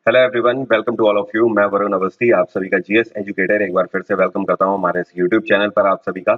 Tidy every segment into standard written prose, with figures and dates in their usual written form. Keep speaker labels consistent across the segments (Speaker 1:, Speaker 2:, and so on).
Speaker 1: Hello everyone, welcome to all of you. मैं वरुण अवस्थी, आप सभी का जीएस एजुकेटर एक बार फिर से वेलकम करता हूं हमारे इस यूट्यूब चैनल पर आप सभी का।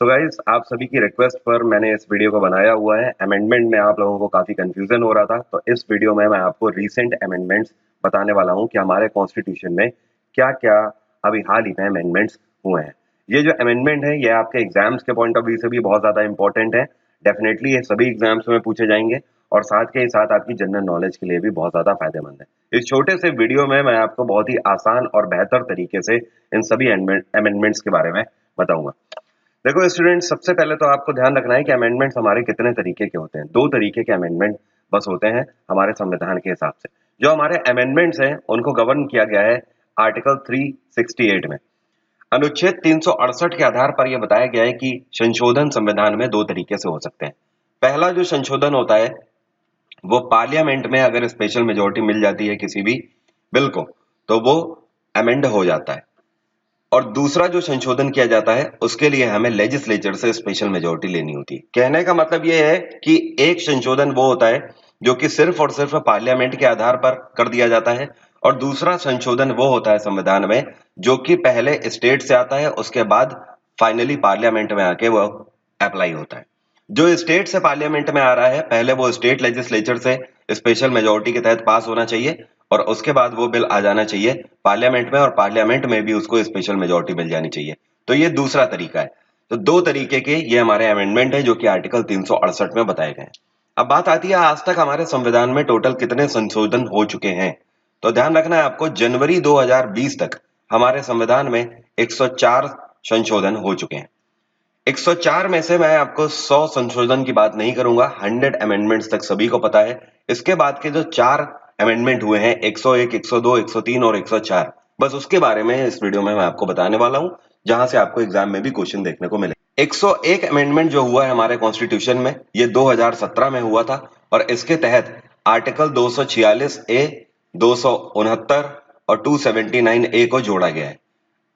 Speaker 1: सो गाइस, आप सभी की रिक्वेस्ट पर मैंने इस वीडियो को बनाया हुआ है। अमेंडमेंट में आप लोगों को काफी कंफ्यूजन हो रहा था, तो इस वीडियो में मैं आपको रीसेंट अमेंडमेंट्स बताने वाला हूं कि हमारे कॉन्स्टिट्यूशन में क्या-क्या अभी हाल ही में अमेंडमेंट्स हुए हैं। ये जो अमेंडमेंट है, ये आपके एग्जाम्स के पॉइंट ऑफ व्यू से भी बहुत ज्यादा इंपॉर्टेंट है। डेफिनेटली ये सभी एग्जाम्स में पूछे जाएंगे और साथ के ही साथ आपकी जनरल नॉलेज के लिए भी बहुत ज्यादा फायदेमंद है। इस छोटे से वीडियो में मैं आपको बहुत ही आसान और बेहतर तरीके से इन सभी अमेंडमेंट्स के बारे में बताऊंगा। देखो स्टूडेंट, सबसे पहले तो आपको ध्यान रखना है कि अमेंडमेंट्स हमारे कितने तरीके के होते हैं। दो तरीके के अमेंडमेंट बस होते हैं हमारे संविधान के हिसाब से। जो हमारे अमेंडमेंट्स हैं उनको गवर्न किया गया है आर्टिकल 368 में। अनुच्छेद 368 के आधार पर यह बताया गया है कि संशोधन संविधान में दो तरीके से हो सकते हैं। पहला जो संशोधन होता है वो पार्लियामेंट में अगर स्पेशल मेजोरिटी मिल जाती है किसी भी बिल को, तो वो अमेंड हो जाता है। और दूसरा जो संशोधन किया जाता है उसके लिए हमें लेजिस्लेचर से स्पेशल मेजोरिटी लेनी होती है। कहने का मतलब ये है कि एक संशोधन वो होता है जो कि सिर्फ और सिर्फ पार्लियामेंट के आधार पर कर दिया जाता है, और दूसरा संशोधन वो होता है संविधान में जो कि पहले स्टेट से आता है, उसके बाद फाइनली पार्लियामेंट में आके वो अप्लाई होता है। जो स्टेट से पार्लियामेंट में आ रहा है, पहले वो स्टेट लेजिस्लेचर से स्पेशल मेजोरिटी के तहत पास होना चाहिए और उसके बाद वो बिल आ जाना चाहिए पार्लियामेंट में, और पार्लियामेंट में भी उसको स्पेशल मेजोरिटी मिल जानी चाहिए। तो ये दूसरा तरीका है। तो दो तरीके के ये हमारे अमेंडमेंट है जो कि आर्टिकल 368 में बताए गए हैं। अब बात आती है आज तक हमारे संविधान में टोटल कितने संशोधन हो चुके हैं। तो ध्यान रखना है आपको, जनवरी 2020 तक हमारे संविधान में 104 संशोधन हो चुके हैं। 104 में से मैं आपको 100 संशोधन की बात नहीं करूंगा, 100 अमेंडमेंट्स तक सभी को पता है। इसके बाद के जो 4 अमेंडमेंट हुए हैं, 101, 102, 103 और 104, बस उसके बारे में इस वीडियो में मैं आपको बताने वाला हूं, जहां से आपको एग्जाम में भी क्वेश्चन देखने को मिले। 101 अमेंडमेंट जो हुआ है हमारे कॉन्स्टिट्यूशन में, ये 2017 में हुआ था, और इसके तहत आर्टिकल 246 ए, 269 और 279 ए को जोड़ा गया है।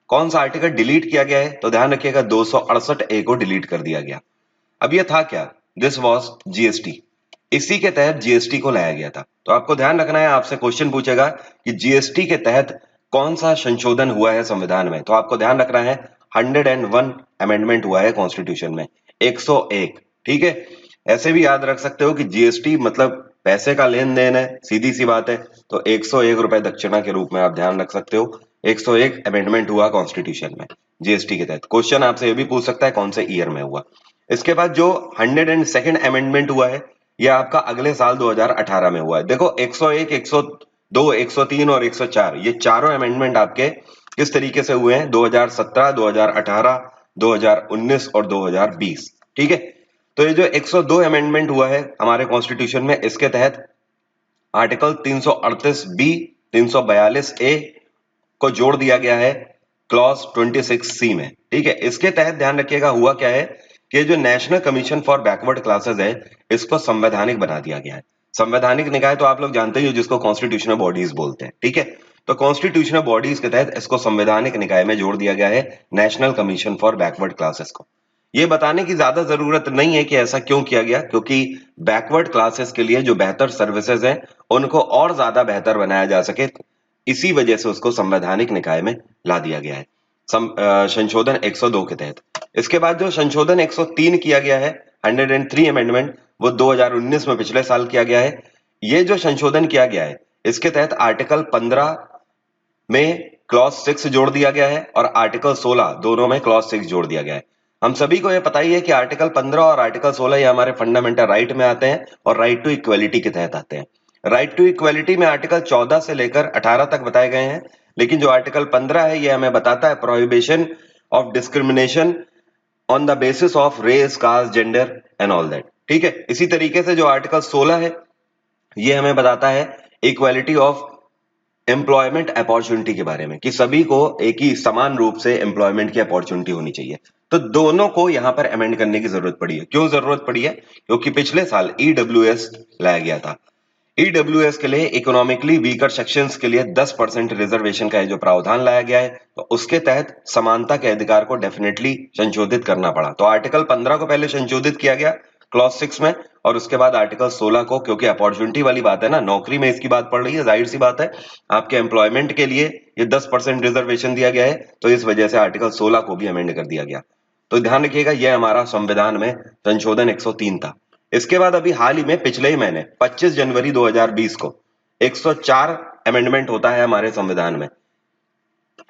Speaker 1: कौन सा आर्टिकल डिलीट किया गया है? तो ध्यान रखिएगा, 268 ए को डिलीट कर दिया गया। अब ये था क्या? This was GST. इसी के तहत जीएसटी को लाया गया था। तो आपको ध्यान रखना है, आपसे क्वेश्चन पूछेगा कि जीएसटी के तहत कौन सा संशोधन हुआ है संविधान में। तो आपको ध्यान रखना है 101 अमेंडमेंट हुआ है कॉन्स्टिट्यूशन में, 101। ठीक है, ऐसे भी याद रख सकते हो कि जीएसटी मतलब पैसे का लेन देन है, सीधी सी बात है। तो 101 रुपए दक्षिणा के रूप में आप ध्यान रख सकते हो। 101 अमेंडमेंट हुआ कॉन्स्टिट्यूशन में जीएसटी के तहत। क्वेश्चन आपसे ये भी पूछ सकता है कौन से ईयर में हुआ। इसके बाद जो 102nd अमेंडमेंट हुआ है, यह आपका अगले साल 2018 में हुआ है। देखो 101, 102, 103 और 104, ये चारों अमेंडमेंट आपके किस तरीके से हुए हैं? 2017, 2018, 2019 और 2020। ठीक है, तो ये जो 102 अमेंडमेंट हुआ है हमारे कॉन्स्टिट्यूशन में, इसके तहत आर्टिकल 338 बी, 342 ए को जोड़ दिया गया है क्लॉज 26 सी में। ठीक है, इसके तहत ध्यान रखिएगा हुआ क्या है कि जो national commission for backward classes है, इसको संवैधानिक बना दिया गया है। संवैधानिक निकाय तो आप लोग जानते ही हो, जिसको कॉन्स्टिट्यूशनल बॉडीज बोलते हैं। ठीक है, तो कॉन्स्टिट्यूशनल बॉडीज के तहत इसको संवैधानिक निकाय में जोड़ दिया गया है, national commission for backward classes को। ये बताने की ज्यादा जरूरत नहीं है कि ऐसा क्यों किया गया, क्योंकि बैकवर्ड क्लासेस के लिए जो बेहतर सर्विसेज हैं उनको और ज्यादा बेहतर बनाया जा सके, इसी वजह से उसको संवैधानिक निकाय में ला दिया गया है संशोधन 102 के तहत। इसके बाद जो संशोधन 103 किया गया है, 103 अमेंडमेंट, वो 2019 में पिछले साल किया गया है। ये जो संशोधन किया गया है, इसके तहत आर्टिकल 15 में क्लॉज 6 जोड़ दिया गया है और आर्टिकल 16 दोनों में क्लॉज 6 जोड़ दिया गया है। हम सभी को यह पता ही है कि आर्टिकल 15 और आर्टिकल 16 ये हमारे फंडामेंटल राइट में आते हैं और राइट टू इक्वलिटी के तहत आते हैं। राइट टू इक्वलिटी में आर्टिकल 14 से लेकर 18 तक बताए गए हैं, लेकिन जो आर्टिकल 15 है ये हमें बताता है prohibition of discrimination on the basis of race, caste, gender and all that. ठीक है, इसी तरीके से जो आर्टिकल 16 है ये हमें बताता है इक्वालिटी ऑफ एम्प्लॉयमेंट अपॉर्चुनिटी के बारे में, कि सभी को एक ही समान रूप से एम्प्लॉयमेंट की अपॉर्चुनिटी होनी चाहिए। तो दोनों को यहां पर अमेंड करने की जरूरत पड़ी है। क्यों जरूरत पड़ी है? क्योंकि पिछले साल ईडब्ल्यूएस लाया गया था। ईडब्ल्यूएस के लिए इकोनॉमिकली वीकर सेक्शंस के लिए 10% रिजर्वेशन का जो प्रावधान लाया गया है, तो उसके तहत समानता के अधिकार को डेफिनेटली संशोधित करना पड़ा। तो आर्टिकल 15 को पहले संशोधित किया गया क्लॉज 6 में, और उसके बाद आर्टिकल 16 को, क्योंकि अपॉर्चुनिटी वाली बात है ना, नौकरी में इसकी बात पड़ रही है, जाहिर सी बात है आपके एम्प्लॉयमेंट के लिए ये 10% रिजर्वेशन दिया गया है, तो इस वजह से आर्टिकल 16 को भी अमेंड कर दिया गया। तो ध्यान रखिएगा, यह हमारा संविधान में संशोधन 103 था। इसके बाद अभी हाल ही में पिछले ही महीने 25 जनवरी 2020 को 104 अमेंडमेंट होता है हमारे संविधान में।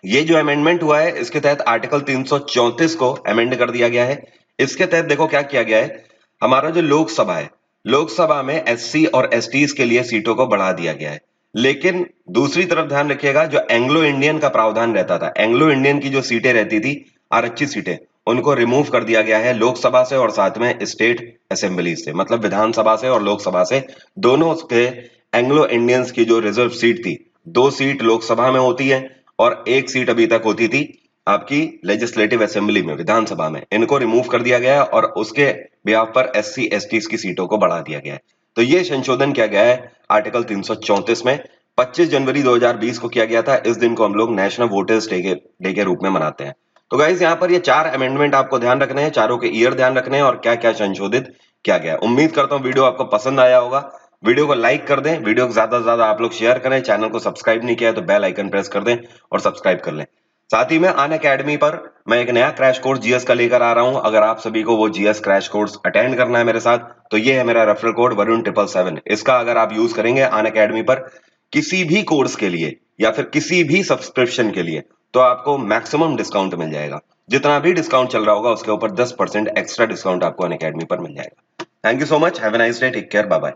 Speaker 1: ये जो अमेंडमेंट हुआ है, इसके तहत आर्टिकल 334 को अमेंड कर दिया गया है। इसके तहत देखो क्या किया गया है, हमारा जो लोकसभा है, लोकसभा में एससी और एसटीज के लिए सीटों को बढ़ा दिया गया है। लेकिन दूसरी तरफ ध्यान रखिएगा, जो एंग्लो इंडियन का प्रावधान रहता था, एंग्लो इंडियन की जो सीटें रहती थी, आरक्षित सीटें, उनको रिमूव कर दिया गया है लोकसभा से और साथ में स्टेट असेंबली से, मतलब विधानसभा से और लोकसभा से, दोनों के एंग्लो इंडियंस की जो रिजर्व सीट थी, 2 सीट लोकसभा में होती है और 1 सीट अभी तक होती थी आपकी लेजिस्लेटिव असेंबली में, विधानसभा में, इनको रिमूव कर दिया गया है और उसके बिहाफ पर एससी एसटी की सीटों को बढ़ा दिया गया है। तो ये संशोधन किया गया है आर्टिकल 334 में। 25 जनवरी 2020 को किया गया था। इस दिन को हम लोग नेशनल वोटर्स डे के रूप में मनाते हैं। तो गाइस, यहाँ पर ये 4 अमेंडमेंट आपको ध्यान रखने हैं, चारों के ईयर ध्यान रखने हैं और क्या क्या संशोधित किया गया है। उम्मीद करता हूँ वीडियो आपको पसंद आया होगा। वीडियो को लाइक कर दें, वीडियो को ज्यादा से ज्यादा आप लोग शेयर करें, चैनल को सब्सक्राइब नहीं किया है तो बेल आइकन प्रेस कर दें और सब्सक्राइब कर लें। साथ ही में अनअकैडमी पर मैं एक नया क्रैश कोर्स जीएस का लेकर आ रहा हूं। अगर आप सभी को वो जीएस क्रैश कोर्स अटेंड करना है मेरे साथ, तो ये है मेरा रेफरल कोड वरुण 777। इसका अगर आप यूज करेंगे अनअकैडमी पर किसी भी कोर्स के लिए या फिर किसी भी सब्सक्रिप्शन के लिए, तो आपको मैक्सिमम डिस्काउंट मिल जाएगा। जितना भी डिस्काउंट चल रहा होगा उसके ऊपर 10% एक्स्ट्रा डिस्काउंट आपको अनअकैडमी पर मिल जाएगा। Thank you so much, have a nice day, take care, bye bye.